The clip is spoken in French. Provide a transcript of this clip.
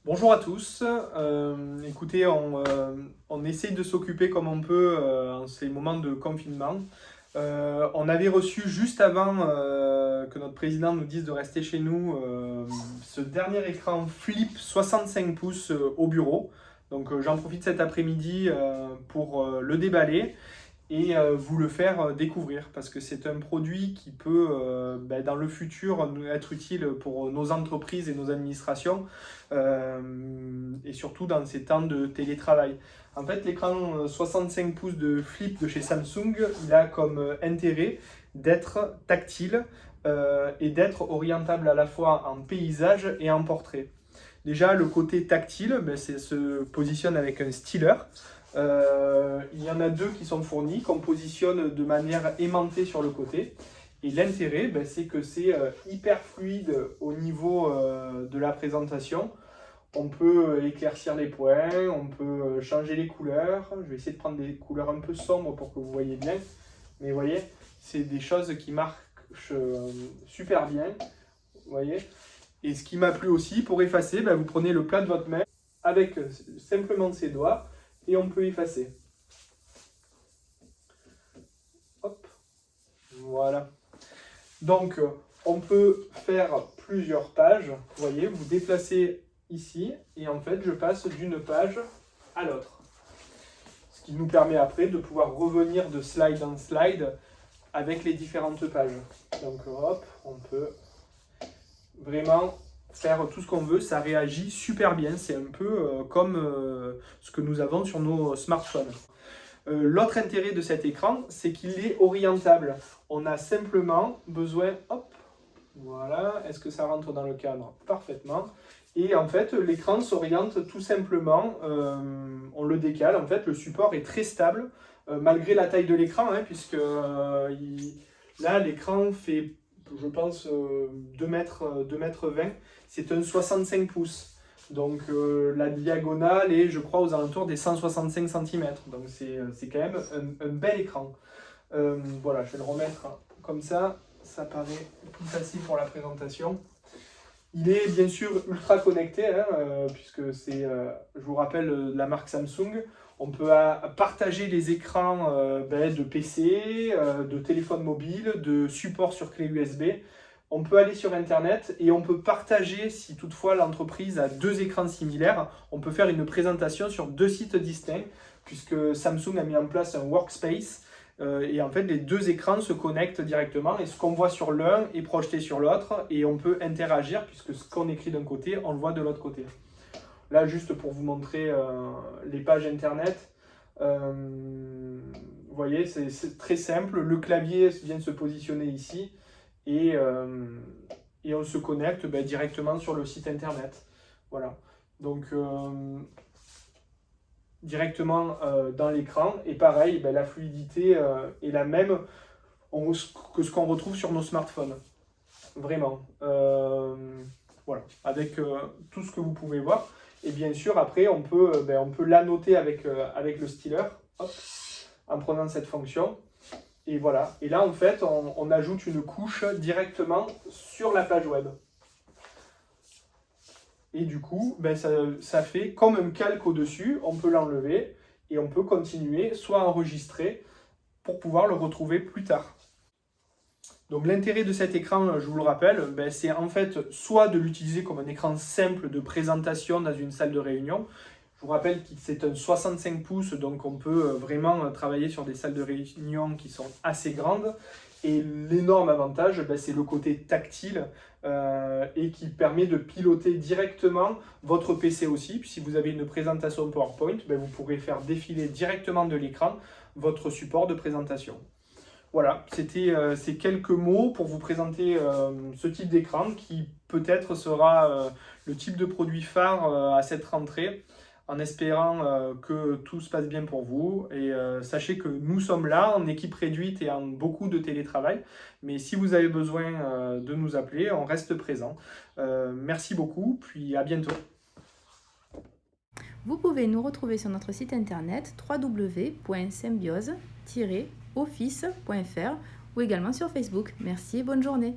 Bonjour à tous. Écoutez, on essaye de s'occuper comme on peut en ces moments de confinement. On avait reçu juste avant que notre président nous dise de rester chez nous ce dernier écran flip 65 pouces au bureau. Donc j'en profite cet après-midi pour le déballer et vous le faire découvrir parce que c'est un produit qui peut dans le futur être utile pour nos entreprises et nos administrations et surtout dans ces temps de télétravail. En fait, l'écran 65 pouces de flip de chez Samsung, il a comme intérêt d'être tactile et d'être orientable à la fois en paysage et en portrait. Déjà, le côté tactile, c'est se positionne avec un styler. Il y en a deux qui sont fournis, qu'on positionne de manière aimantée sur le côté. Et l'intérêt, c'est que c'est hyper fluide au niveau de la présentation. On peut éclaircir les points, on peut changer les couleurs. Je vais essayer de prendre des couleurs un peu sombres pour que vous voyez bien. Mais vous voyez, c'est des choses qui marchent super bien. Vous voyez. Et ce qui m'a plu aussi, pour effacer, vous prenez le plat de votre main avec simplement ses doigts et on peut effacer. Hop, voilà. Donc, on peut faire plusieurs pages. Vous voyez, vous déplacez ici et en fait, je passe d'une page à l'autre. Ce qui nous permet après de pouvoir revenir de slide en slide avec les différentes pages. Donc, hop, on peut vraiment faire tout ce qu'on veut, ça réagit super bien, c'est un peu comme ce que nous avons sur nos smartphones. L'autre intérêt de cet écran, c'est qu'il est orientable. On a simplement besoin, hop, voilà, est-ce que ça rentre dans le cadre? Parfaitement. Et en fait, l'écran s'oriente tout simplement, on le décale, en fait, le support est très stable, malgré la taille de l'écran, puisque là, l'écran fait, je pense, 2 mètres 20, c'est un 65 pouces. Donc la diagonale est, je crois, aux alentours des 165 cm. Donc c'est quand même un bel écran. Voilà, je vais le remettre comme ça paraît plus facile pour la présentation. Il est bien sûr ultra connecté, puisque c'est, je vous rappelle, la marque Samsung. On peut partager les écrans de PC, de téléphone mobile, de support sur clé USB. On peut aller sur Internet et on peut partager, si toutefois l'entreprise a deux écrans similaires, on peut faire une présentation sur deux sites distincts, puisque Samsung a mis en place un workspace. Et en fait, les deux écrans se connectent directement et ce qu'on voit sur l'un est projeté sur l'autre et on peut interagir puisque ce qu'on écrit d'un côté, on le voit de l'autre côté. Là, juste pour vous montrer les pages Internet, vous voyez, c'est très simple. Le clavier vient de se positionner ici et on se connecte directement sur le site Internet. Voilà. Donc, directement dans l'écran. Et pareil, la fluidité est la même que ce qu'on retrouve sur nos smartphones. Vraiment. Voilà. Avec tout ce que vous pouvez voir. Et bien sûr, après, on peut l'annoter avec le styler, hop, en prenant cette fonction. Et voilà. Et là, en fait, on ajoute une couche directement sur la page web. Et du coup, ça fait comme un calque au-dessus, on peut l'enlever et on peut continuer, soit enregistrer, pour pouvoir le retrouver plus tard. Donc l'intérêt de cet écran, je vous le rappelle, c'est en fait soit de l'utiliser comme un écran simple de présentation dans une salle de réunion. Je vous rappelle que c'est un 65 pouces, donc on peut vraiment travailler sur des salles de réunion qui sont assez grandes. Et l'énorme avantage, c'est le côté tactile et qui permet de piloter directement votre PC aussi. Puis si vous avez une présentation PowerPoint, vous pourrez faire défiler directement de l'écran votre support de présentation. Voilà, c'était ces quelques mots pour vous présenter ce type d'écran qui peut-être sera le type de produit phare à cette rentrée, en espérant que tout se passe bien pour vous. Et sachez que nous sommes là en équipe réduite et en beaucoup de télétravail. Mais si vous avez besoin de nous appeler, on reste présent. Merci beaucoup, puis à bientôt. Vous pouvez nous retrouver sur notre site internet www.symbiose-office.fr ou également sur Facebook. Merci et bonne journée.